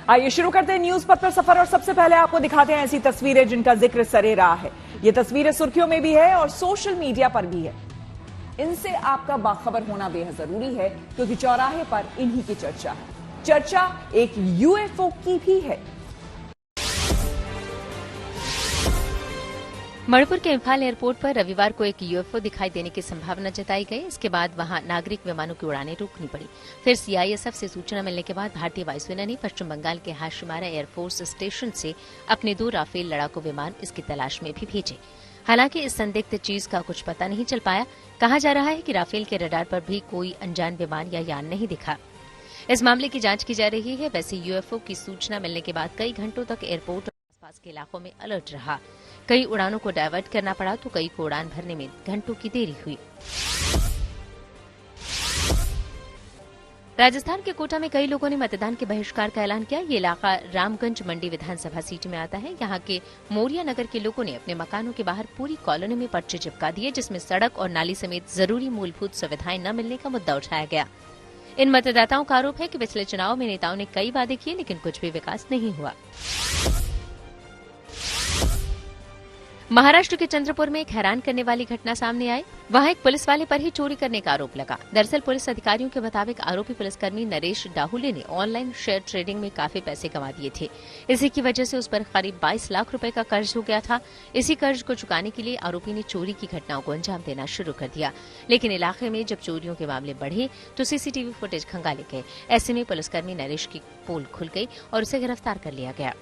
आइए शुरू करते हैं न्यूज पथ पर सफर और सबसे पहले आपको दिखाते हैं ऐसी तस्वीरें जिनका जिक्र सरे रहा है। ये तस्वीरें सुर्खियों में भी है और सोशल मीडिया पर भी है। इनसे आपका बाखबर होना बेहद जरूरी है क्योंकि चौराहे पर इन्हीं की चर्चा है। चर्चा एक यूएफओ की भी है। मणिपुर के इम्फाल एयरपोर्ट पर रविवार को एक यूएफओ दिखाई देने की संभावना जताई गई। इसके बाद वहां नागरिक विमानों की उड़ानें रोकनी पड़ी। फिर सीआईएसएफ से सूचना मिलने के बाद भारतीय वायुसेना ने पश्चिम बंगाल के हाशिमारा एयरफोर्स स्टेशन से अपने 2 राफेल लड़ाकू विमान इसकी तलाश में भी भेजे। हालांकि इस संदिग्ध चीज का कुछ पता नहीं चल पाया। कहा जा रहा है कि राफेल के रडार पर भी कोई अनजान विमान या यान नहीं दिखा। इस मामले की जांच की जा रही है। वैसे यूएफओ की सूचना मिलने के बाद कई घंटों तक एयरपोर्ट और आसपास के इलाकों में अलर्ट रहा। कई उड़ानों को डायवर्ट करना पड़ा तो कई को उड़ान भरने में घंटों की देरी हुई। राजस्थान के कोटा में कई लोगों ने मतदान के बहिष्कार का ऐलान किया। ये इलाका रामगंज मंडी विधानसभा सीट में आता है। यहाँ के मोरिया नगर के लोगों ने अपने मकानों के बाहर पूरी कॉलोनी में पर्चे चिपका दिए जिसमें सड़क और नाली समेत जरूरी मूलभूत सुविधाएं न मिलने का मुद्दा उठाया गया। इन मतदाताओं का आरोप है कि पिछले चुनाव में नेताओं ने कई वादे किए लेकिन कुछ भी विकास नहीं हुआ। महाराष्ट्र के चंद्रपुर में एक हैरान करने वाली घटना सामने आई। वहां एक पुलिस वाले पर ही चोरी करने का आरोप लगा। दरअसल पुलिस अधिकारियों के मुताबिक आरोपी पुलिसकर्मी नरेश डाहुले ने ऑनलाइन शेयर ट्रेडिंग में काफी पैसे कमा दिए थे। इसी की वजह से उस पर करीब 22 लाख रुपए का कर्ज हो गया था। इसी कर्ज को चुकाने के लिए आरोपी ने चोरी की घटनाओं को अंजाम देना शुरू कर दिया। लेकिन इलाके में जब चोरियों के मामले बढ़े तो सीसीटीवी फुटेज खंगाले गए। ऐसे में पुलिसकर्मी नरेश की पोल खुल गई और उसे गिरफ्तार कर लिया गया।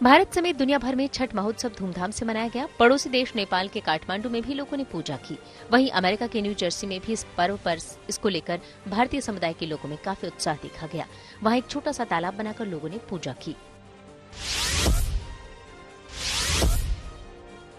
भारत समेत दुनिया भर में छठ महोत्सव धूमधाम से मनाया गया। पड़ोसी देश नेपाल के काठमांडू में भी लोगों ने पूजा की। वहीं अमेरिका के न्यू जर्सी में भी इस पर्व पर इसको लेकर भारतीय समुदाय के लोगों में काफी उत्साह देखा गया। वहां एक छोटा सा तालाब बनाकर लोगों ने पूजा की।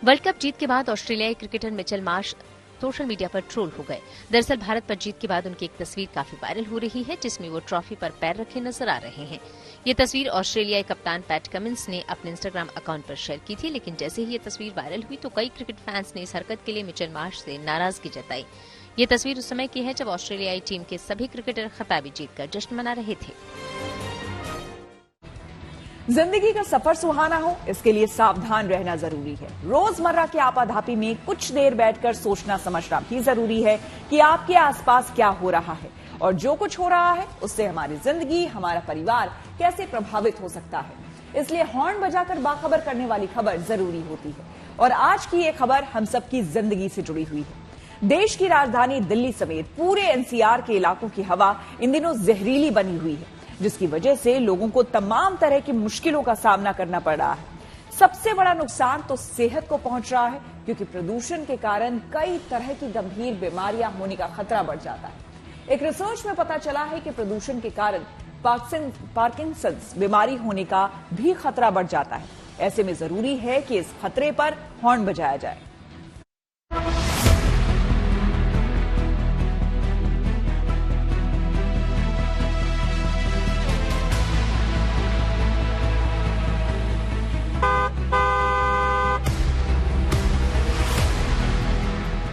वर्ल्ड कप जीत के बाद ऑस्ट्रेलियाई cricketer Mitchell Marsh social media पर ट्रोल हो गए। दरअसल भारत पर जीत के बाद उनकी एक तस्वीर काफी वायरल हो रही है जिसमें वो ट्रॉफी पर पैर रखे नजर आ रहे हैं। ये तस्वीर ऑस्ट्रेलियाई कप्तान पैट कमिंस ने अपने इंस्टाग्राम अकाउंट पर शेयर की थी। लेकिन जैसे ही ये तस्वीर वायरल हुई तो कई क्रिकेट फैंस ने इस हरकत के लिए मिचेल मार्श से नाराजगी जताई। ये तस्वीर उस समय की है जब ऑस्ट्रेलियाई टीम के सभी क्रिकेटर खिताबी जीतकर जश्न मना रहे थे। जिंदगी का सफर सुहाना हो इसके लिए सावधान रहना जरूरी है। रोजमर्रा की आपाधापी में कुछ देर बैठकर सोचना समझना भी जरूरी है कि आपके आसपास क्या हो रहा है और जो कुछ हो रहा है उससे हमारी जिंदगी, हमारा परिवार कैसे प्रभावित हो सकता है। इसलिए हॉर्न बजाकर बाखबर करने वाली खबर जरूरी होती है। और आज की ये खबर हम सबकी जिंदगी से जुड़ी हुई है। देश की राजधानी दिल्ली समेत पूरे एनसीआर के इलाकों की हवा इन दिनों जहरीली बनी हुई है जिसकी वजह से लोगों को तमाम तरह की मुश्किलों का सामना करना पड़ रहा है। सबसे बड़ा नुकसान तो सेहत को पहुंच रहा है क्योंकि प्रदूषण के कारण कई तरह की गंभीर बीमारियां होने का खतरा बढ़ जाता है। एक रिसर्च में पता चला है कि प्रदूषण के कारण पार्किंसंस बीमारी होने का भी खतरा बढ़ जाता है। ऐसे में जरूरी है कि इस खतरे पर हॉर्न बजाया जाए।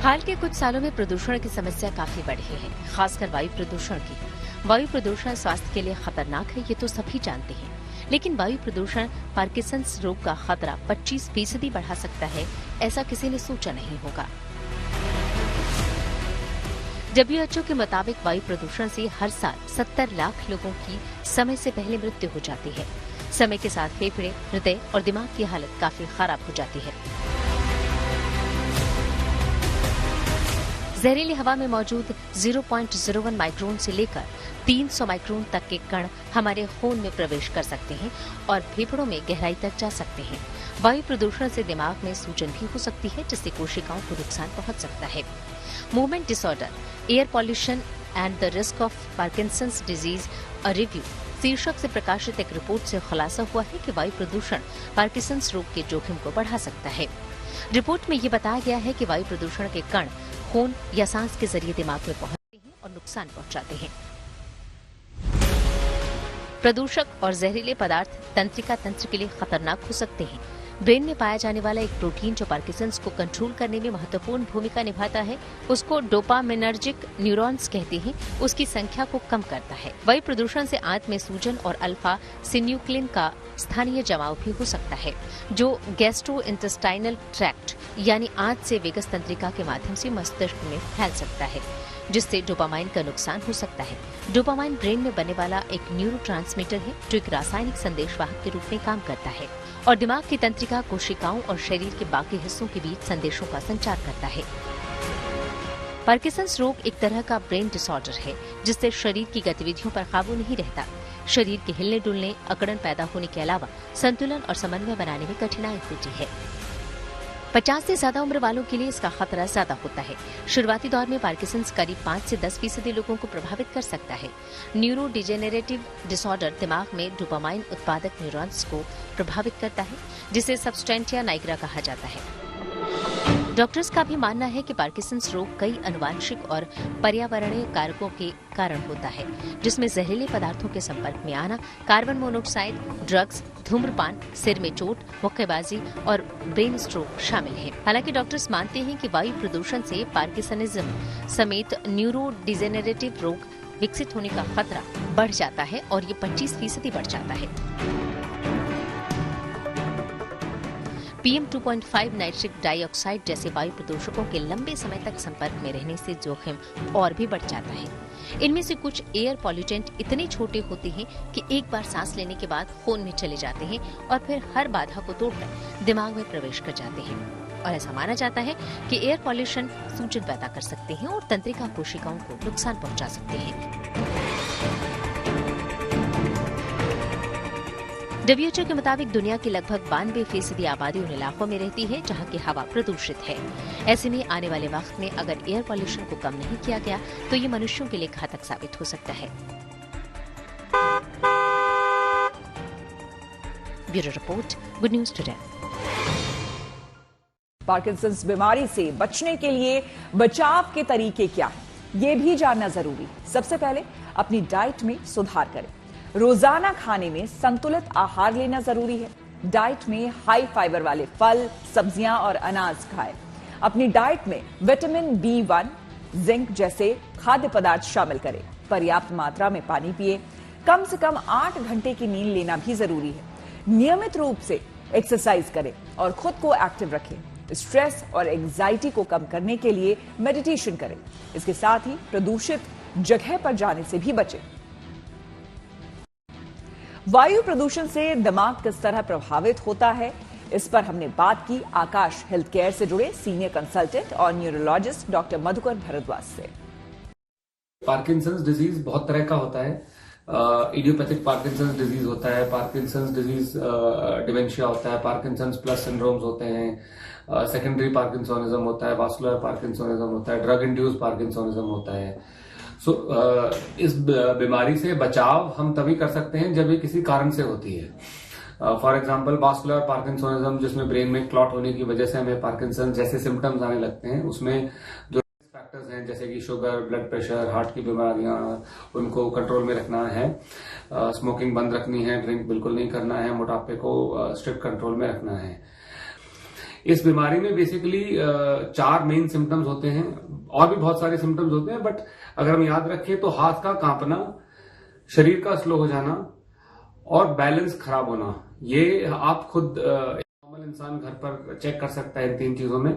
हाल के कुछ सालों में प्रदूषण की समस्या काफी बढ़ी है, खासकर वायु प्रदूषण की। वायु प्रदूषण स्वास्थ्य के लिए खतरनाक है, ये तो सभी जानते हैं। लेकिन वायु प्रदूषण पार्किंसंस रोग का खतरा 25% बढ़ा सकता है, ऐसा किसी ने सोचा नहीं होगा। WHO के मुताबिक वायु प्रदूषण से हर साल 70 लाख लोगों की समय से पहले मृत्यु हो जाती है। समय के साथ फेफड़े, हृदय और दिमाग की हालत काफी खराब हो जाती है। जहरीली हवा में मौजूद 0.01 माइक्रोन से लेकर 300 माइक्रोन तक के कण हमारे खून में प्रवेश कर सकते हैं और फेफड़ों में गहराई तक जा सकते हैं। वायु प्रदूषण से दिमाग में सूजन भी हो सकती है जिससे कोशिकाओं को नुकसान पहुंच सकता है। Movement disorder, air pollution and the risk of Parkinson's disease a review शीर्षक से प्रकाशित एक रिपोर्ट से खुलासा हुआ है कि वायु प्रदूषण पार्किंसंस रोग के जोखिम को बढ़ा सकता है। रिपोर्ट में ये बताया गया है कि वायु प्रदूषण के कण खून या सांस के जरिए दिमाग में पहुंचते हैं और नुकसान पहुंचाते हैं। प्रदूषक और जहरीले पदार्थ तंत्रिका तंत्र के लिए खतरनाक हो सकते हैं। ब्रेन में पाया जाने वाला एक प्रोटीन जो पार्किंसंस को कंट्रोल करने में महत्वपूर्ण भूमिका निभाता है, उसको डोपामिनर्जिक न्यूरॉन्स कहते हैं, उसकी संख्या को कम करता है। वायु प्रदूषण से आंत में सूजन और अल्फा सिन्यूक्लिन का स्थानीय जमाव भी हो सकता है, जो गैस्ट्रोइंटेस्टाइनल ट्रैक्ट यानी आंत से वेगस तंत्रिका के माध्यम से मस्तिष्क में फैल सकता है, जिससे डोपामाइन का नुकसान हो सकता है। डोपामाइन ब्रेन में बनने वाला एक न्यूरोट्रांसमीटर है जो एक रासायनिक संदेशवाहक के रूप में काम करता है और दिमाग की तंत्रिका, कोशिकाओं और शरीर के बाकी हिस्सों के बीच संदेशों का संचार करता है। पार्किंसंस रोग एक तरह का ब्रेन डिसऑर्डर है जिससे शरीर की गतिविधियों पर काबू नहीं रहता। शरीर के हिलने डुलने, अकड़न पैदा होने के अलावा संतुलन और समन्वय बनाने में कठिनाई होती है। 50 से ज्यादा उम्र वालों के लिए इसका खतरा ज्यादा होता है। शुरुआती दौर में पार्किंसंस करीब 5 से 10% लोगों को प्रभावित कर सकता है। न्यूरो डिजेनरेटिव डिसऑर्डर दिमाग में डोपामाइन उत्पादक न्यूरॉन्स को प्रभावित करता है, जिसे सबस्टेंटिया नाइग्रा कहा जाता है। डॉक्टर्स का भी मानना है कि पार्किंसंस रोग कई आनुवांशिक और पर्यावरणीय कारकों के कारण होता है, जिसमें जहरीले पदार्थों के संपर्क में आना, कार्बन मोनोऑक्साइड, ड्रग्स, धूम्रपान, सिर में चोट, मुक्केबाजी और ब्रेन स्ट्रोक शामिल है। हालांकि डॉक्टर्स मानते हैं कि वायु प्रदूषण से पार्किंसनिज्म समेत न्यूरो डिजेनरेटिव रोग विकसित होने का खतरा बढ़ जाता है और ये 25% बढ़ जाता है। PM 2.5 नाइट्रिक डाइऑक्साइड जैसे वायु प्रदूषकों के लंबे समय तक संपर्क में रहने से जोखिम और भी बढ़ जाता है। इनमें से कुछ एयर पॉल्यूटेंट इतने छोटे होते हैं कि एक बार सांस लेने के बाद खून में चले जाते हैं और फिर हर बाधा को तोड़कर दिमाग में प्रवेश कर जाते हैं। और ऐसा माना जाता है कि एयर पॉल्यूशन सूजन पैदा कर सकते हैं और तंत्रिका कोशिकाओं को नुकसान पहुंचा सकते हैं। WHO के मुताबिक दुनिया की लगभग 92% आबादी उन इलाकों में रहती है जहां की हवा प्रदूषित है। ऐसे में आने वाले वक्त में अगर एयर पॉल्यूशन को कम नहीं किया गया तो ये मनुष्यों के लिए घातक साबित हो सकता है। Bureau report, good news today. Parkinson's बीमारी से बचने के लिए बचाव के तरीके क्या हैं, ये भी जानना जरूरी है। सबसे पहले अपनी डाइट में सुधार करें। रोजाना खाने में संतुलित आहार लेना जरूरी है। डाइट में हाई फाइबर वाले फल, सब्जियां और अनाज खाएं। अपनी डाइट में विटामिन B1, जिंक जैसे खाद्य पदार्थ शामिल करें। पर्याप्त मात्रा में पानी पिए। कम से कम 8 घंटे की नींद लेना भी जरूरी है। नियमित रूप से एक्सरसाइज करें और खुद को एक्टिव रखें। स्ट्रेस और एंजाइटी को कम करने के लिए मेडिटेशन करें। इसके साथ ही प्रदूषित जगह पर जाने से भी बचें। वायु प्रदूषण से दिमाग किस तरह प्रभावित होता है, इस पर हमने बात की आकाश हेल्थ केयर से जुड़े सीनियर कंसल्टेंट और न्यूरोलॉजिस्ट डॉक्टर मधुकर भारद्वाज से। पार्किंसंस डिजीज बहुत तरह का होता है। इडियोपैथिक पार्किंसंस डिजीज होता है, पार्किंसंस डिजीज डिमेंशिया होता है, पार्किंसंस प्लस सिंड्रोम्स होते हैं, सेकेंडरी पार्किंसोनिज्म होता है, वास्कुलर पार्किंसोनिज्म होता है, ड्रग इंड्यूस्ड पार्किंसोनिज्म होता है। इस बीमारी से बचाव हम तभी कर सकते हैं जब ये किसी कारण से होती है। फॉर एग्जाम्पल वास्कुलर पार्किंसोनिज्म, जिसमें ब्रेन में क्लॉट होने की वजह से हमें पार्किंसन जैसे सिम्टम्स आने लगते हैं, उसमें जो फैक्टर्स हैं जैसे कि शुगर, ब्लड प्रेशर, हार्ट की बीमारियां, उनको कंट्रोल में रखना है, स्मोकिंग बंद रखनी है, ड्रिंक बिल्कुल नहीं करना है, मोटापे को स्ट्रिक्ट कंट्रोल में रखना है। इस बीमारी में बेसिकली 4 मेन सिम्टम्स होते हैं, और भी बहुत सारे सिम्टम्स होते हैं, बट अगर हम याद रखें तो हाथ का कांपना, शरीर का स्लो हो जाना और बैलेंस खराब होना। ये आप खुद नॉर्मल इंसान घर पर चेक कर सकता है इन 3 चीजों में।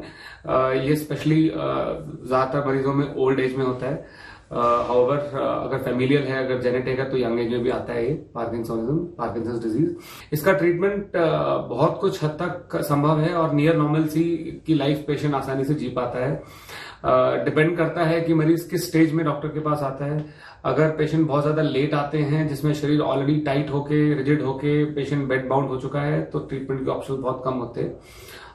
ये स्पेशली ज्यादातर मरीजों में ओल्ड एज में होता है। हाउएवर अगर फैमिलियल है, अगर जेनेटिक है, तो यंग एज में भी आता है ये पार्किंसंस डिजीज। इसका ट्रीटमेंट बहुत कुछ हद तक संभव है और नियर नॉर्मलसी की लाइफ पेशेंट आसानी से जी पाता है। डिपेंड करता है कि मरीज किस स्टेज में डॉक्टर के पास आता है। अगर पेशेंट बहुत ज्यादा लेट आते हैं, जिसमें शरीर ऑलरेडी टाइट होके, रिजिड होके पेशेंट बेड बाउंड हो चुका है, तो ट्रीटमेंट के ऑप्शन बहुत कम होते हैं।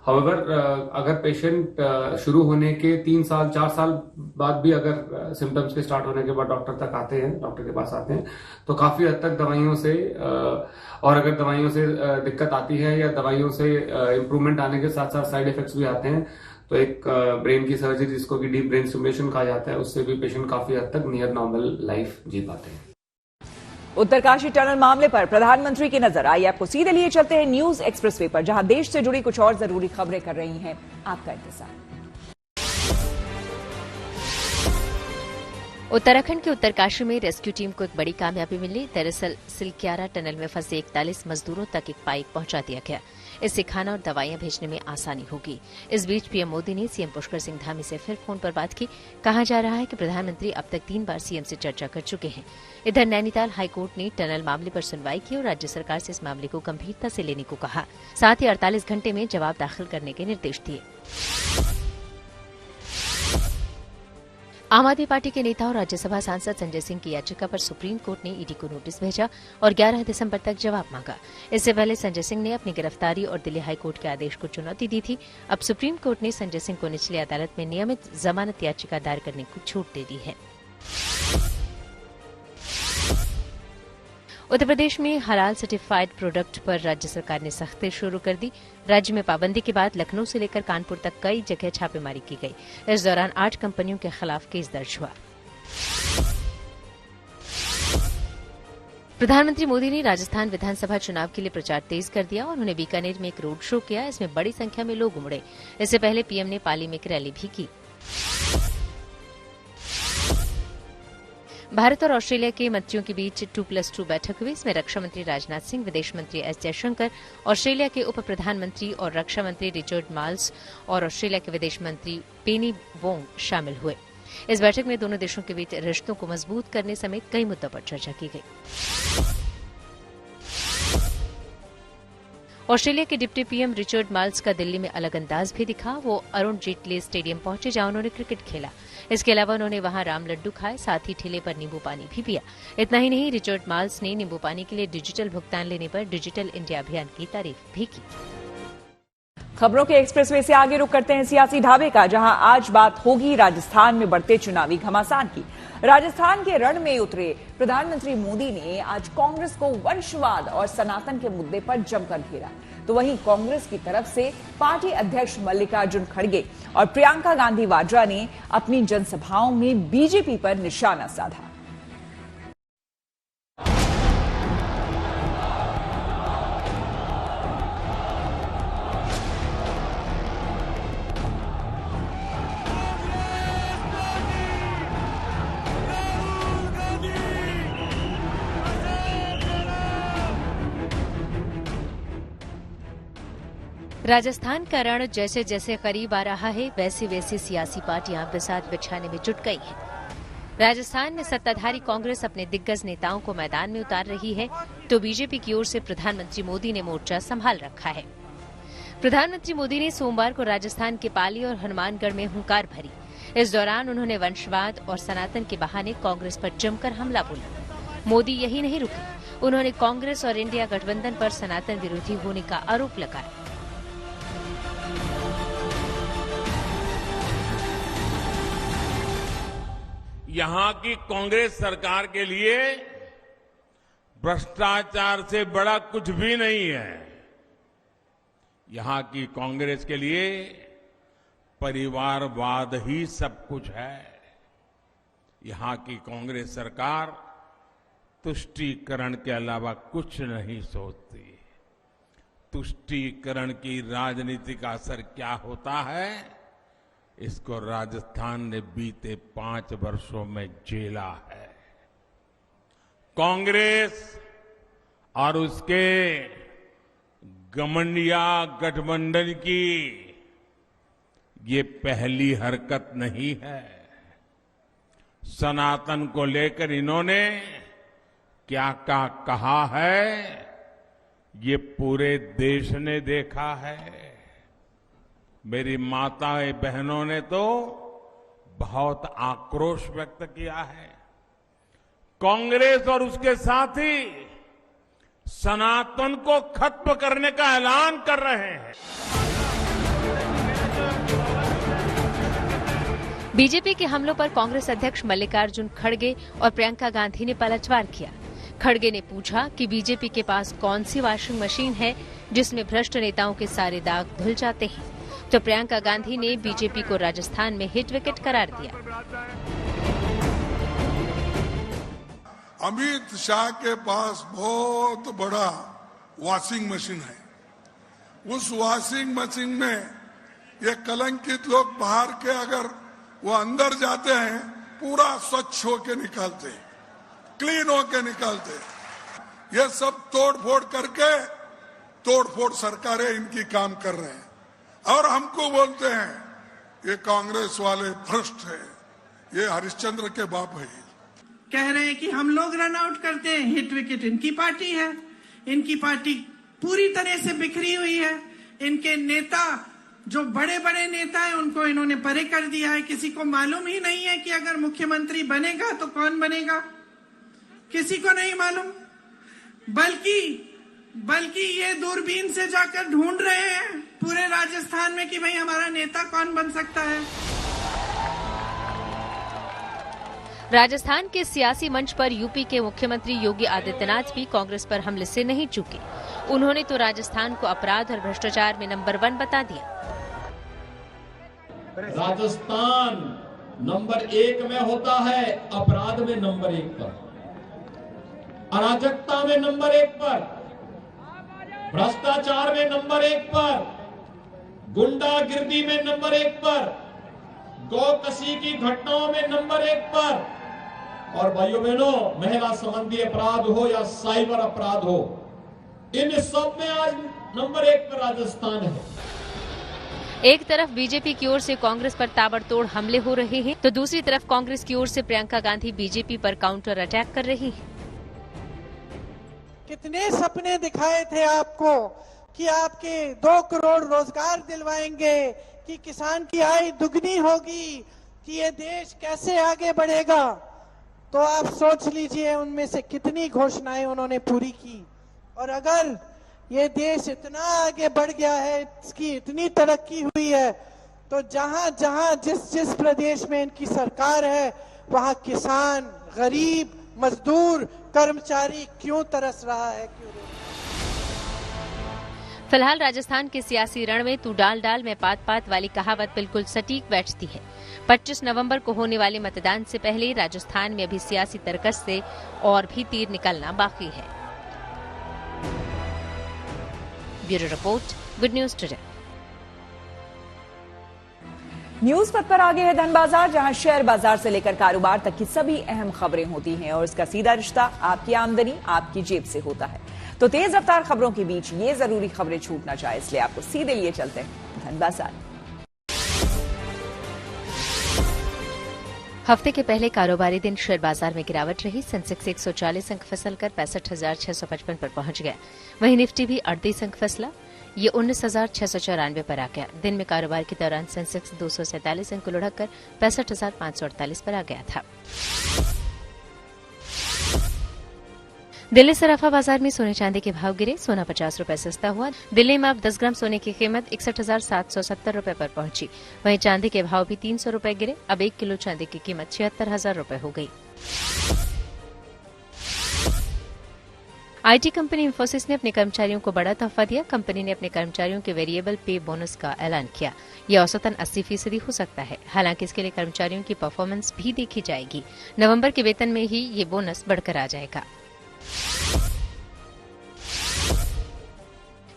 हाउएवर अगर पेशेंट शुरू होने के 3 साल 4 साल बाद भी अगर सिम्टम्स के स्टार्ट होने के बाद डॉक्टर के पास आते हैं, तो काफी हद तक दवाइयों से और अगर दवाइयों से दिक्कत आती है या दवाइयों से इम्प्रूवमेंट आने के साथ साथ साइड इफेक्ट्स भी आते हैं, तो एक ब्रेन की सर्जरी जिसको कि डीप ब्रेन स्टिमुलेशन कहा जाता है, उससे भी पेशेंट काफी हद तक नियर नॉर्मल लाइफ जी पाते हैं। उत्तरकाशी टनल मामले पर प्रधानमंत्री की नजर। आइए आपको सीधे लिए चलते हैं न्यूज एक्सप्रेसवे पर, जहां देश से जुड़ी कुछ और जरूरी खबरें कर रही हैं आपका इंतजार। उत्तराखंड के उत्तरकाशी में रेस्क्यू टीम को एक बड़ी कामयाबी मिली। दरअसल सिलक्यारा टनल में फंसे 41 मजदूरों तक एक पाइप पहुंचा दिया गया। इससे खाना और दवाइयां भेजने में आसानी होगी। इस बीच पीएम मोदी ने सीएम पुष्कर सिंह धामी से फिर फोन पर बात की। कहा जा रहा है कि प्रधानमंत्री अब तक 3 बार सीएम से चर्चा कर चुके हैं। इधर नैनीताल हाईकोर्ट ने टनल मामले पर सुनवाई की और राज्य सरकार से इस मामले को गंभीरता से लेने को कहा। साथ ही 48 घंटे में जवाब दाखिल करने के निर्देश दिए। आम आदमी पार्टी के नेता और राज्यसभा सांसद संजय सिंह की याचिका पर सुप्रीम कोर्ट ने ईडी को नोटिस भेजा और 11 दिसंबर तक जवाब मांगा। इससे पहले संजय सिंह ने अपनी गिरफ्तारी और दिल्ली हाईकोर्ट के आदेश को चुनौती दी थी। अब सुप्रीम कोर्ट ने संजय सिंह को निचली अदालत में नियमित जमानत याचिका दायर करने की छूट दे दी है। उत्तर प्रदेश में हलाल सर्टिफाइड प्रोडक्ट पर राज्य सरकार ने सख्ती शुरू कर दी। राज्य में पाबंदी के बाद लखनऊ से लेकर कानपुर तक कई जगह छापेमारी की गई। इस दौरान 8 कंपनियों के खिलाफ केस दर्ज हुआ। प्रधानमंत्री मोदी ने राजस्थान विधानसभा चुनाव के लिए प्रचार तेज कर दिया और उन्होंने बीकानेर में एक रोड शो किया। इसमें बड़ी संख्या में लोग उमड़े। इससे पहले पीएम ने पाली में एक रैली भी की। भारत और ऑस्ट्रेलिया के मंत्रियों के बीच 2+2 बैठक हुई। इसमें रक्षा मंत्री राजनाथ सिंह, विदेश मंत्री एस जयशंकर, ऑस्ट्रेलिया के उप प्रधानमंत्री और रक्षा मंत्री रिचर्ड माल्स और ऑस्ट्रेलिया के विदेश मंत्री पेनी वोंग शामिल हुए। इस बैठक में दोनों देशों के बीच रिश्तों को मजबूत करने समेत कई मुद्दों पर चर्चा की गई। ऑस्ट्रेलिया के डिप्टी पीएम रिचर्ड माल्स का दिल्ली में अलग अंदाज भी दिखा। वो अरुण जेटली स्टेडियम पहुंचे जहां उन्होंने क्रिकेट खेला। इसके अलावा उन्होंने वहां राम लड्डू खाए, साथ ही ठेले पर नींबू पानी भी पिया। इतना ही नहीं, रिचर्ड माल्स ने नींबू पानी के लिए डिजिटल भुगतान लेने पर डिजिटल इंडिया अभियान की तारीफ भी की। खबरों के एक्सप्रेसवे से आगे रुक करते हैं सियासी ढाबे का, जहां आज बात होगी राजस्थान में बढ़ते चुनावी घमासान की। राजस्थान के रण में उतरे प्रधानमंत्री मोदी ने आज कांग्रेस को वंशवाद और सनातन के मुद्दे पर जमकर घेरा। तो वहीं कांग्रेस की तरफ से पार्टी अध्यक्ष मल्लिकार्जुन खड़गे और प्रियंका गांधी वाड्रा ने अपनी जनसभाओं में बीजेपी पर निशाना साधा। राजस्थान का रण जैसे जैसे करीब आ रहा है, वैसे वैसे सियासी पार्टियां बिसात बिछाने में जुट गई हैं। राजस्थान में सत्ताधारी कांग्रेस अपने दिग्गज नेताओं को मैदान में उतार रही है, तो बीजेपी की ओर से प्रधानमंत्री मोदी ने मोर्चा संभाल रखा है। प्रधानमंत्री मोदी ने सोमवार को राजस्थान के पाली और हनुमानगढ़ में हुंकार भरी। इस दौरान उन्होंने वंशवाद और सनातन के बहाने कांग्रेस पर जमकर हमला बोला। मोदी यही नहीं रुके, उन्होंने कांग्रेस और इंडिया गठबंधन पर सनातन विरोधी होने का आरोप लगाया। यहां की कांग्रेस सरकार के लिए भ्रष्टाचार से बड़ा कुछ भी नहीं है। यहां की कांग्रेस के लिए परिवारवाद ही सब कुछ है। यहां की कांग्रेस सरकार तुष्टीकरण के अलावा कुछ नहीं सोचती। तुष्टीकरण की राजनीति का असर क्या होता है, इसको राजस्थान ने बीते 5 वर्षों में झेला है। कांग्रेस और उसके घमंडिया गठबंधन की ये पहली हरकत नहीं है। सनातन को लेकर इन्होंने क्या क्या कहा है, ये पूरे देश ने देखा है। मेरी माताएं बहनों ने तो बहुत आक्रोश व्यक्त किया है। कांग्रेस और उसके साथी सनातन को खत्म करने का ऐलान कर रहे हैं। बीजेपी के हमलों पर कांग्रेस अध्यक्ष मल्लिकार्जुन खड़गे और प्रियंका गांधी ने पलटवार किया। खड़गे ने पूछा कि बीजेपी के पास कौन सी वॉशिंग मशीन है जिसमें भ्रष्ट नेताओं के सारे दाग धुल जाते हैं, तो प्रियंका गांधी ने बीजेपी को राजस्थान में हिट विकेट करार दिया। अमित शाह के पास बहुत बड़ा वॉशिंग मशीन है। उस वॉशिंग मशीन में ये कलंकित लोग बाहर के अगर वो अंदर जाते हैं, पूरा स्वच्छ होके निकालते हैं, क्लीन होके निकालते हैं। ये सब तोड़फोड़ करके, तोड़फोड़ सरकारें इनकी काम कर रहे हैं और हमको बोलते हैं ये कांग्रेस वाले भ्रष्ट है, ये हरिश्चंद्र के बाप है। कह रहे हैं कि हम लोग रन आउट करते हैं, हिट विकेट इनकी पार्टी है। इनकी पार्टी पूरी तरह से बिखरी हुई है। इनके नेता, जो बड़े बड़े नेता हैं, उनको इन्होंने परे कर दिया है। किसी को मालूम ही नहीं है कि अगर मुख्यमंत्री बनेगा तो कौन बनेगा, किसी को नहीं मालूम। बल्कि ये दूरबीन से जाकर ढूंढ रहे हैं पूरे राजस्थान में कि भाई हमारा नेता कौन बन सकता है। राजस्थान के सियासी मंच पर यूपी के मुख्यमंत्री योगी आदित्यनाथ भी कांग्रेस पर हमले से नहीं चूके। उन्होंने तो राजस्थान को अपराध और भ्रष्टाचार में नंबर 1 बता दिया। राजस्थान नंबर 1 में होता है, अपराध में नंबर 1 पर, अराजकता में नंबर 1 पर, भ्रष्टाचार में नंबर 1 पर, गुंडागिर्दी में नंबर 1 पर, गौकशी की घटनाओं में नंबर 1 पर, और भाइयों बहनों, महिला संबंधी अपराध हो या साइबर अपराध हो, इन सब में आज नंबर 1 पर राजस्थान है। एक तरफ बीजेपी की ओर से कांग्रेस पर ताबड़तोड़ हमले हो रहे हैं, तो दूसरी तरफ कांग्रेस की ओर से प्रियंका गांधी बीजेपी पर काउंटर अटैक कर रही हैं। कितने सपने दिखाए थे आपको कि आपके 2 करोड़ रोजगार दिलवाएंगे, कि किसान की आय दुगनी होगी, कि ये देश कैसे आगे बढ़ेगा। तो आप सोच लीजिए उनमें से कितनी घोषणाएं उन्होंने पूरी की। और अगर ये देश इतना आगे बढ़ गया है, इसकी इतनी तरक्की हुई है, तो जहां जहां जिस प्रदेश में इनकी सरकार है, वहां किसान, गरीब, मजदूर, कर्मचारी क्यों तरस रहा है, क्यों? फिलहाल राजस्थान के सियासी रण में तू डाल डाल में पात पात वाली कहावत बिल्कुल सटीक बैठती है। 25 नवंबर को होने वाले मतदान से पहले राजस्थान में अभी सियासी तर्कस से और भी तीर निकलना बाकी है। Bureau report, good news today. News पथ पर आगे है धन बाजार, जहां शेयर बाजार से लेकर कारोबार तक की सभी अहम खबरें होती हैं और इसका सीधा रिश्ता आपकी आमदनी, आपकी जेब से होता है। तो तेज रफ्तार खबरों के बीच ये जरूरी खबरें छूट ना जाए, इसलिए आपको सीधे लिए चलते हैं धन बाजार। हफ्ते के पहले कारोबारी दिन शेयर बाजार में गिरावट रही। सेंसेक्स 140 अंक फिसलकर 65,655 पर पहुंच गया। वहीं निफ्टी भी 38 अंक फिसला, ये 19,694 पर आ गया। दिन में कारोबार के दौरान सेंसेक्स 247 अंक लुढ़ककर 65,548 पर आ गया था। दिल्ली सराफा बाजार में सोने चांदी के भाव गिरे। सोना 50 रुपए सस्ता हुआ। दिल्ली में अब 10 ग्राम सोने की कीमत 61,770 रुपए पर पहुंची। वहीं चांदी के भाव भी 300 रुपए गिरे। अब 1 किलो चांदी की कीमत 76,000 रुपए हो गई। आईटी कंपनी इंफोसिस ने अपने कर्मचारियों को बड़ा तोहफा दिया। कंपनी ने अपने कर्मचारियों के वेरिएबल पे बोनस का ऐलान किया। यह औसतन 80% हो सकता है। हालांकि इसके लिए कर्मचारियों की परफॉर्मेंस भी देखी जाएगी। नवंबर के वेतन में ही ये बोनस बढ़कर आ जाएगा।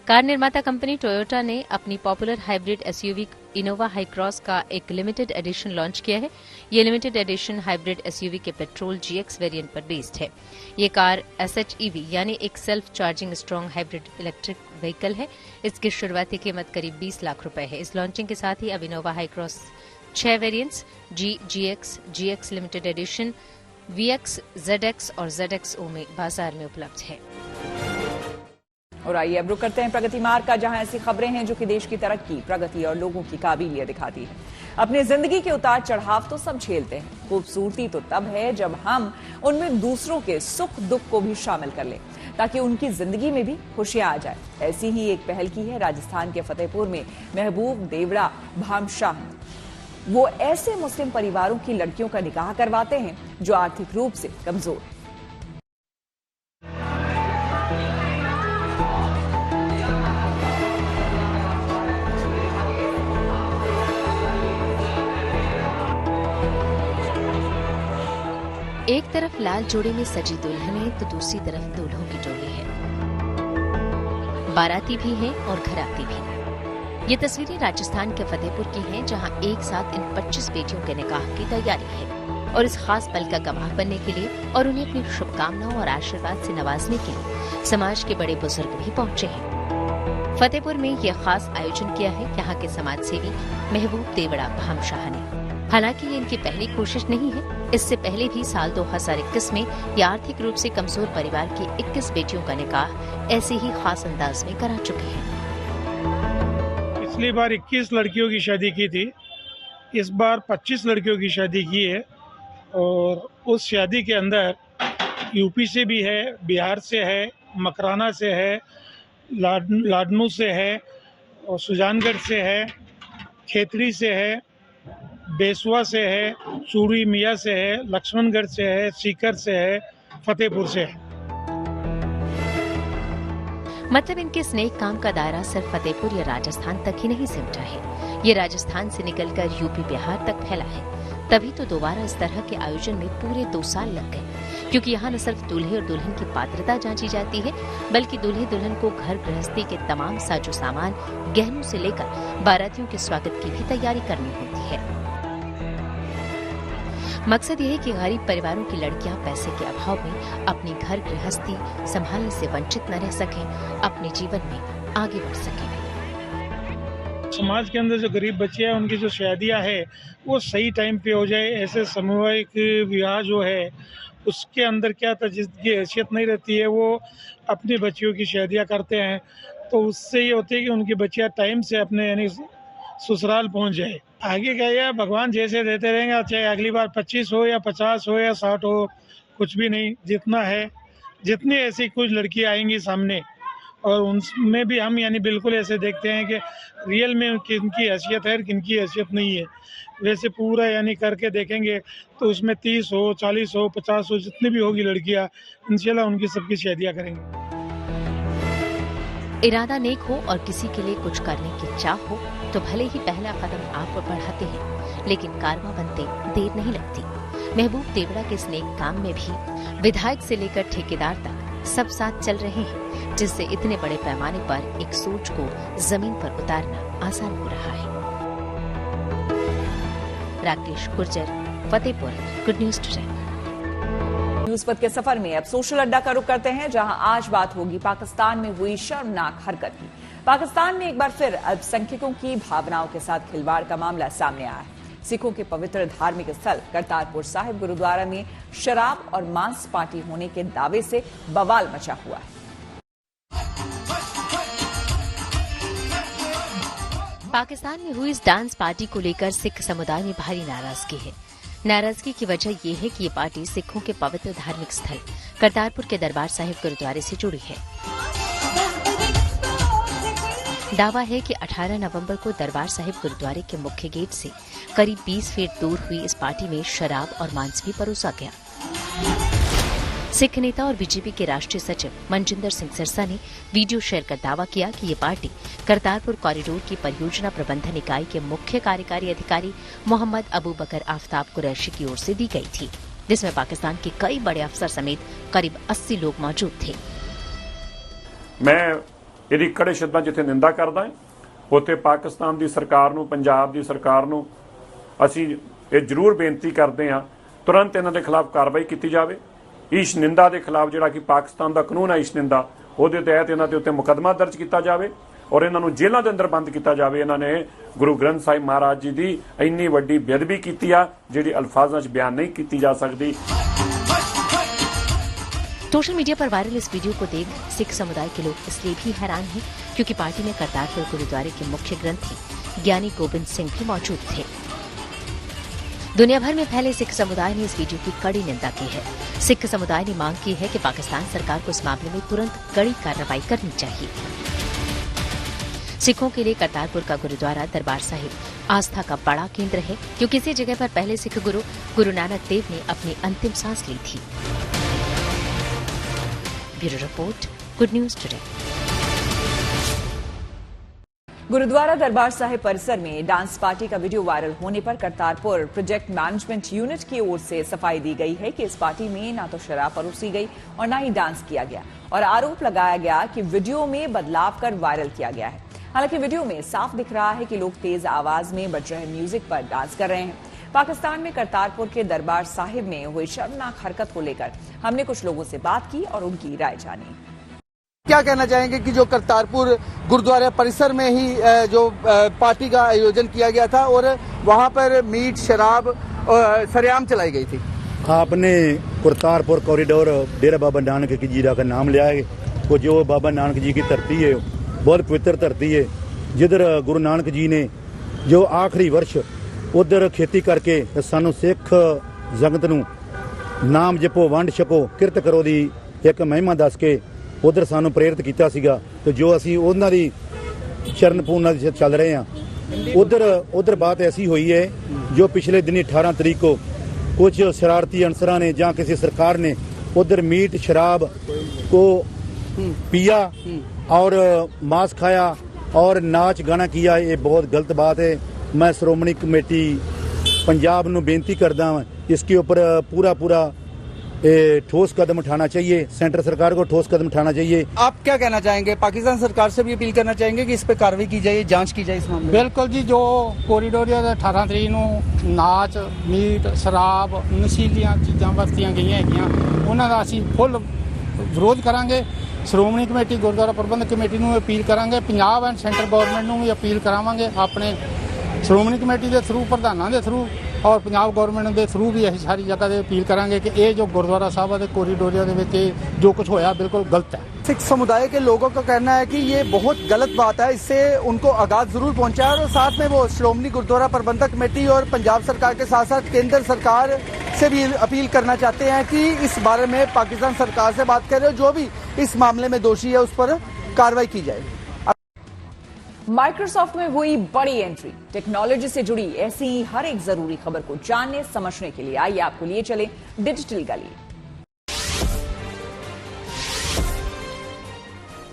कार निर्माता कंपनी टोयोटा ने अपनी popular hybrid SUV Innova high cross का एक लिमिटेड एडिशन लॉन्च किया है। ये लिमिटेड एडिशन हाइब्रिड एसयूवी के पेट्रोल जीएक्स वेरिएंट पर बेस्ड है। ये कार एसएचईवी यानी एक self charging strong hybrid electric vehicle है। इसकी शुरुआती कीमत करीब 20 लाख रुपए है। इस लॉन्चिंग के साथ ही अब Innova high cross 6 variants GX limited edition, VX, ZX और जेडएक्सओ में बाजार में उपलब्ध है। और आइए अब रुक करते हैं प्रगति मार्ग का, जहां ऐसी खबरें हैं जो कि देश की तरक्की, प्रगति और लोगों की काबिलियत दिखाती है। अपनी जिंदगी के उतार चढ़ाव तो सब झेलते हैं, खूबसूरती तो तब है जब हम उनमें दूसरों के सुख दुख को भी शामिल कर लें, ताकि उनकी जिंदगी में भी खुशियां आ जाए। ऐसी ही एक पहल की है राजस्थान के फतेहपुर में महबूब देवड़ा भामशाह। वो ऐसे मुस्लिम परिवारों की लड़कियों का निकाह करवाते हैं जो आर्थिक रूप से कमजोर हैं। एक तरफ लाल जोड़े में सजी दुल्हन है तो दूसरी तरफ दूल्हों की टोली है। बाराती भी है और घराती भी। ये तस्वीरें राजस्थान के फतेहपुर की हैं, जहां एक साथ इन 25 बेटियों के निकाह की तैयारी है और इस खास पल का गवाह बनने के लिए और उन्हें अपनी शुभकामनाओं और आशीर्वाद से नवाजने के लिए समाज के बड़े बुजुर्ग भी पहुंचे हैं। फतेहपुर में ये खास आयोजन किया है यहाँ के समाज सेवी महबूब देवड़ा भामशाह ने। हालांकि ये इनकी पहली कोशिश नहीं है, इससे पहले भी साल 2021 में ये आर्थिक रूप से कमजोर परिवार की 21 बेटियों का निकाह ऐसे ही खास अंदाज में करा चुके हैं। पिछली बार 21 लड़कियों की शादी की थी, इस बार 25 लड़कियों की शादी की है और उस शादी के अंदर यूपी से भी है, बिहार से है, मकराना से है, लाडनू से है और सुजानगढ़ से है, खेतड़ी से है, बेसवा से है, चूड़ी मियाँ से है, लक्ष्मणगढ़ से है, सीकर से है, फतेहपुर से है। मतलब इनके स्नेह काम का दायरा सिर्फ फतेहपुर या राजस्थान तक ही नहीं सिमटा है, ये राजस्थान से निकलकर यूपी बिहार तक फैला है। तभी तो दोबारा इस तरह के आयोजन में पूरे 2 साल लग गए, क्योंकि यहाँ न सिर्फ दूल्हे और दुल्हन की पात्रता जांची जाती है, बल्कि दूल्हे दुल्हन को घर गृहस्थी के तमाम साजो सामान, गहनों से लेकर बारातियों के स्वागत की भी तैयारी करनी होती है। मकसद यह है कि गरीब परिवारों की लड़कियां पैसे के अभाव में अपनी घर गृहस्थी संभालने से वंचित न रह सकें, अपने जीवन में आगे बढ़ सकें। समाज के अंदर जो गरीब बच्चे हैं उनकी जो शादियां है वो सही टाइम पे हो जाए, ऐसे सामूहिक विवाह जो है उसके अंदर क्या था, जिसकी हैसियत नहीं रहती है वो अपनी बच्चियों की शादियां करते हैं, तो उससे ये होती है कि उनकी बच्चियां टाइम से अपने यानी ससुराल पहुंच जाए। आगे क्या है, भगवान जैसे देते रहेंगे, चाहे अगली बार 25 हो या 50 हो या 60 हो, कुछ भी नहीं, जितना है, जितनी ऐसी कुछ लड़कियां आएंगी सामने और उनमें भी हम यानी बिल्कुल ऐसे देखते हैं कि रियल में किनकी हैसियत है किनकी हैसियत नहीं है, वैसे पूरा यानी करके देखेंगे तो उसमें 30 हो, 40 हो, 50 हो, जितनी भी होगी लड़कियां, इंशाल्लाह उनकी सबकी शादियां करेंगे। इरादा नेक हो और किसी के लिए कुछ करने की चाह हो तो भले ही पहला कदम आप बढ़ाते हैं, लेकिन कारवां बनते देर नहीं लगती। महबूब देवड़ा के स्नेक काम में भी विधायक से लेकर ठेकेदार तक सब साथ चल रहे हैं, जिससे इतने बड़े पैमाने पर एक सोच को जमीन पर उतारना आसान हो रहा है। Rakesh Gurjar, Fatehpur, good news today. News पथ के सफर में अब सोशल अड्डा का रुख करते हैं, जहां आज बात होगी पाकिस्तान में हुई शर्मनाक हरकत की। पाकिस्तान में एक बार फिर अल्पसंख्यकों की भावनाओं के साथ खिलवाड़ का मामला सामने आया है। सिखों के पवित्र धार्मिक स्थल करतारपुर साहिब गुरुद्वारा में शराब और मांस पार्टी होने के दावे से बवाल मचा हुआ है। पाकिस्तान में हुई इस डांस पार्टी को लेकर सिख समुदाय में भारी नाराजगी है। नाराजगी की वजह यह है कि ये पार्टी सिखों के पवित्र धार्मिक स्थल करतारपुर के दरबार साहिब गुरुद्वारे से जुड़ी है। दावा है कि 18 नवंबर को दरबार साहिब गुरुद्वारे के मुख्य गेट से करीब 20 फीट दूर हुई इस पार्टी में शराब और मांस भी परोसा गया। सिख नेता और बीजेपी के राष्ट्रीय सचिव मनजिंदर सिंह सिरसा ने वीडियो शेयर कर दावा किया कि ये पार्टी करतारपुर कॉरिडोर की परियोजना प्रबंधन इकाई के मुख्य कार्यकारी अधिकारी मोहम्मद अबू बकर आफ्ताब कुरैशी की ओर से दी गई थी, जिसमें पाकिस्तान के कई बड़े अफसर समेत करीब 80 लोग मौजूद थे। मैं ਇਹਦੀ ਕੜੇ ਸ਼ਬਦਾਂ ਜਿੱਥੇ ਨਿੰਦਾ ਕਰਦਾ ਹਾਂ, ਉੱਥੇ ਪਾਕਿਸਤਾਨ ਦੀ ਸਰਕਾਰ ਨੂੰ, ਪੰਜਾਬ ਦੀ ਸਰਕਾਰ ਨੂੰ ਅਸੀਂ ਇਹ ਜ਼ਰੂਰ ਬੇਨਤੀ ਕਰਦੇ ਹਾਂ ਤੁਰੰਤ ਇਹਨਾਂ ਦੇ ਖਿਲਾਫ ਕਾਰਵਾਈ ਕੀਤੀ ਜਾਵੇ। ਈਸ਼ ਨਿੰਦਾ ਦੇ ਖਿਲਾਫ ਜਿਹੜਾ ਕਿ ਪਾਕਿਸਤਾਨ ਦਾ ਕਾਨੂੰਨ ਹੈ ਈਸ਼ ਨਿੰਦਾ, ਉਹਦੇ ਤਹਿਤ ਇਹਨਾਂ ਦੇ ਉੱਤੇ ਮੁਕੱਦਮਾ ਦਰਜ ਕੀਤਾ ਜਾਵੇ ਔਰ ਇਹਨਾਂ ਨੂੰ ਜੇਲ੍ਹਾਂ ਦੇ ਅੰਦਰ ਬੰਦ ਕੀਤਾ ਜਾਵੇ। ਇਹਨਾਂ ਨੇ ਗੁਰੂ ਗ੍ਰੰਥ ਸਾਹਿਬ ਮਹਾਰਾਜ ਜੀ ਦੀ ਇੰਨੀ ਵੱਡੀ ਬੇਅਦਬੀ ਕੀਤੀ ਆ ਜਿਹੜੀ ਅਲਫਾਜ਼ਾਂ 'ਚ ਬਿਆਨ ਨਹੀਂ ਕੀਤੀ ਜਾ सकती। सोशल मीडिया पर वायरल इस वीडियो को देख सिख समुदाय के लोग इसलिए भी हैरान हैं क्योंकि पार्टी में करतारपुर गुरुद्वारे के मुख्य ग्रंथी ज्ञानी गोबिंद सिंह भी मौजूद थे। दुनिया भर में फैले सिख समुदाय ने इस वीडियो की कड़ी निंदा की है। सिख समुदाय ने मांग की है कि पाकिस्तान सरकार को इस मामले में तुरंत कड़ी कार्रवाई करनी चाहिए। सिखों के लिए करतारपुर का गुरुद्वारा दरबार साहिब आस्था का बड़ा केंद्र है, क्योंकि इसी जगह पर पहले सिख गुरु नानक देव ने अपनी अंतिम सांस ली थी। Bureau report, good news today. Gurdwara Darbar Sahib परिसर में डांस पार्टी का वीडियो वायरल होने पर करतारपुर प्रोजेक्ट मैनेजमेंट यूनिट की ओर से सफाई दी गई है कि इस पार्टी में ना तो शराब परोसी गई और ना ही डांस किया गया और आरोप लगाया गया कि वीडियो में बदलाव कर वायरल किया गया है। हालांकि वीडियो में साफ दिख रहा है कि लोग तेज आवाज में बज रहे म्यूजिक पर डांस कर रहे हैं। पाकिस्तान में करतारपुर के दरबार साहिब में हुई शर्मनाक हरकत को लेकर हमने कुछ लोगों से बात की और उनकी राय जानी। क्या कहना चाहेंगे कि जो करतारपुर गुरुद्वारा परिसर में ही जो पार्टी का आयोजन किया गया था और वहां पर मीट शराब सरेआम चलाई गई थी। आपने करतारपुर कॉरिडोर डेरा बाबा नानक की जी का नाम लिया है। वो जो बाबा नानक जी की धरती है बहुत पवित्र धरती है, जिधर गुरु नानक जी ने जो आखिरी वर्ष उधर खेती करके सानू सिख जगत नू नाम जपो वंड छको किरत करो दी एक महिमा दस के उधर सानू प्रेरित किया सीगा। तो जो असी उन्हां दी शरण पूर्ण चल रहे हैं उधर बात ऐसी हुई है जो पिछले दिन 18 तारीख को कुछ शरारती अनसरां ने या किसी सरकार ने उधर मीट शराब को पिया और मांस खाया और नाच गाना किया। ये बहुत गलत बात है। मैं श्रोमणी कमेटी पंजाब नू बेनती करदा हूं इसके ऊपर पूरा ठोस कदम उठाना चाहिए। सेंटर सरकार को ठोस कदम उठाना चाहिए। आप क्या कहना चाहेंगे? पाकिस्तान सरकार से भी अपील करना चाहेंगे कि इस पे कार्रवाई की जाए, जांच की जाए इस मामले में। बिल्कुल जी, जो कोरीडोर 18 तरीक ਨੂੰ नाच मीट शराब नशीलियां चीज़ां वरतियां गईਆਂ ਹੈਗੀਆਂ ਉਹਨਾਂ ਦਾ ਅਸੀਂ ਫੁੱਲ ਵਿਰੋਧ ਕਰਾਂਗੇ। ਸ਼੍ਰੋਮਣੀ ਕਮੇਟੀ ਗੁਰਦੁਆਰਾ ਪ੍ਰਬੰਧਕ ਕਮੇਟੀ ਨੂੰ ਅਪੀਲ ਕਰਾਂਗੇ, ਪੰਜਾਬ ਐਂਡ ਸੈਂਟਰ ਗਵਰਨਮੈਂਟ ਨੂੰ ਵੀ ਅਪੀਲ ਕਰਾਵਾਂਗੇ। ਆਪਣੇ ਸ਼੍ਰੋਮਣੀ ਕਮੇਟੀ ਦੇ ਥਰੂ ਪ੍ਰਧਾਨਾਂ ਦੇ ਥਰੂ और पंजाब गवर्नमेंट के थ्रू भी अं सारी जगह से अपील करांगे कि ये जो गुरुद्वारा साहब के कोरीडोरिया जो कुछ होया बिल्कुल गलत है। सिख समुदाय के लोगों का कहना है कि ये बहुत गलत बात है, इससे उनको आगाज जरूर पहुंचा है और साथ में वो श्रोमणी गुरुद्वारा प्रबंधक कमेटी और पंजाब सरकार के साथ साथ केंद्र सरकार से भी अपील करना चाहते हैं कि इस बारे में पाकिस्तान सरकार से बात करें, जो भी इस मामले में दोषी है उस पर कार्रवाई की जाए। माइक्रोसॉफ्ट में हुई बड़ी एंट्री। टेक्नोलॉजी से जुड़ी ऐसी ही हर एक जरूरी खबर को जानने समझने के लिए आइए आपको लिए चले डिजिटल गली।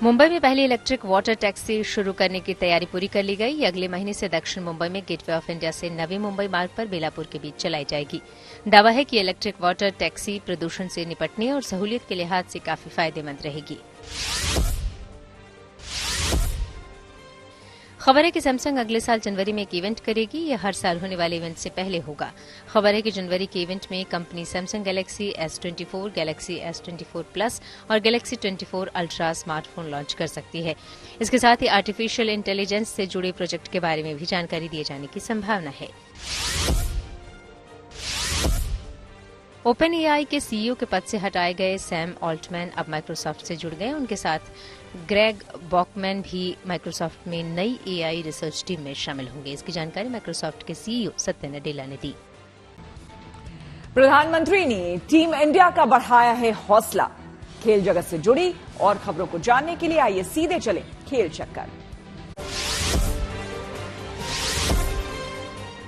मुंबई में पहली इलेक्ट्रिक वाटर टैक्सी शुरू करने की तैयारी पूरी कर ली गई। ये अगले महीने से दक्षिण मुंबई में गेटवे ऑफ इंडिया से नवी मुंबई मार्ग पर बेलापुर के बीच चलाई जाएगी। दावा है कि इलेक्ट्रिक वाटर टैक्सी प्रदूषण से निपटने और सहूलियत के लिहाज से काफी फायदेमंद रहेगी। खबर है कि सैमसंग अगले साल जनवरी में एक इवेंट करेगी। यह हर साल होने वाले इवेंट से पहले होगा। खबर है कि जनवरी के इवेंट में company Samsung Galaxy S24, Galaxy S24 plus और गैलेक्सी 24 अल्ट्रा स्मार्टफोन लॉन्च कर सकती है। इसके साथ ही आर्टिफिशियल इंटेलिजेंस से जुड़े प्रोजेक्ट के बारे में भी जानकारी दिए जाने की संभावना है। ओपन एआई के सीईओ के पद से हटाए गए सैम ऑल्टमैन अब माइक्रोसॉफ्ट से जुड़ गए। उनके साथ ग्रेग बॉकमैन भी माइक्रोसॉफ्ट में नई एआई रिसर्च टीम में शामिल होंगे। इसकी जानकारी माइक्रोसॉफ्ट के सीईओ सत्य नडेला ने दी। प्रधानमंत्री ने टीम इंडिया का बढ़ाया है हौसला। खेल जगत से जुड़ी और खबरों को जानने के लिए आइए सीधे चले खेल चक्कर।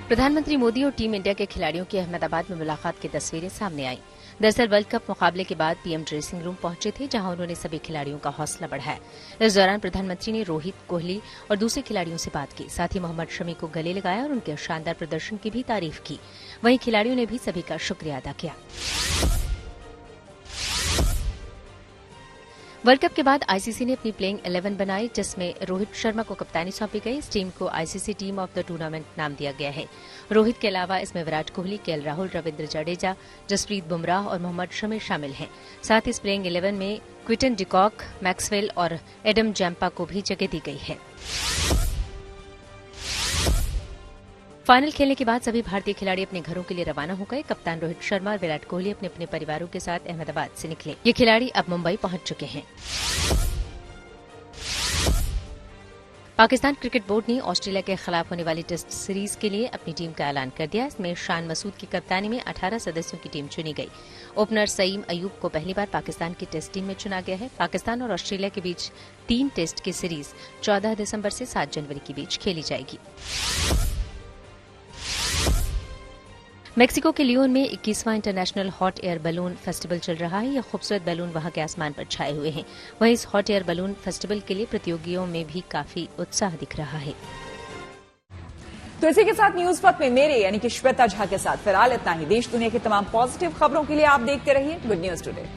प्रधानमंत्री मोदी और टीम इंडिया के खिलाड़ियों की अहमदाबाद में मुलाकात की तस्वीरें सामने आई। दरअसल वर्ल्ड कप मुकाबले के बाद पीएम ड्रेसिंग रूम पहुंचे थे, जहां उन्होंने सभी खिलाड़ियों का हौसला बढ़ाया। इस दौरान प्रधानमंत्री ने रोहित, कोहली और दूसरे खिलाड़ियों से बात की। साथ ही मोहम्मद शमी को गले लगाया और उनके शानदार प्रदर्शन की भी तारीफ की। वहीं खिलाड़ियों ने भी सभी का शुक्रिया अदा किया। वर्ल्ड कप के बाद आईसीसी ने अपनी प्लेइंग 11 बनाई, जिसमें रोहित शर्मा को कप्तानी सौंपी गई। इस टीम को ICC team of the tournament नाम दिया गया है। रोहित के अलावा इसमें विराट कोहली, केएल राहुल, रविंद्र जडेजा, जसप्रीत बुमराह और मोहम्मद शमी शामिल हैं। साथ ही इस प्लेइंग 11 में क्विंटन डिकॉक, मैक्सवेल और एडम जैम्पा को भी जगह दी गई है। फाइनल खेलने के बाद सभी भारतीय खिलाड़ी अपने घरों के लिए रवाना हो गए। कप्तान रोहित शर्मा और विराट कोहली अपने अपने परिवारों के साथ अहमदाबाद से निकले। ये खिलाड़ी अब मुंबई पहुंच चुके हैं। पाकिस्तान क्रिकेट बोर्ड ने ऑस्ट्रेलिया के खिलाफ होने वाली टेस्ट सीरीज के लिए अपनी टीम का ऐलान कर दिया। इसमें शान मसूद की कप्तानी में 18 सदस्यों की टीम चुनी गई। ओपनर सईम अयूब को पहली बार पाकिस्तान की टेस्ट टीम में चुना गया है। पाकिस्तान और ऑस्ट्रेलिया के बीच 3 टेस्ट की सीरीज 14 दिसंबर से 7 जनवरी के बीच खेली जाएगी। मेक्सिको के लियोन में 21वां international hot air balloon festival चल रहा है। यह खूबसूरत बैलून वहां के आसमान पर छाए हुए हैं। वहीं इस हॉट एयर बैलून फेस्टिवल के लिए प्रतियोगियों में भी काफी उत्साह दिख रहा है। तो इसी के साथ न्यूज वक्त में मेरे यानी कि श्वेता झा के साथ फिलहाल इतना ही। देश दुनिया की तमाम पॉजिटिव खबरों के लिए आप देखते रहिए गुड न्यूज टुडे।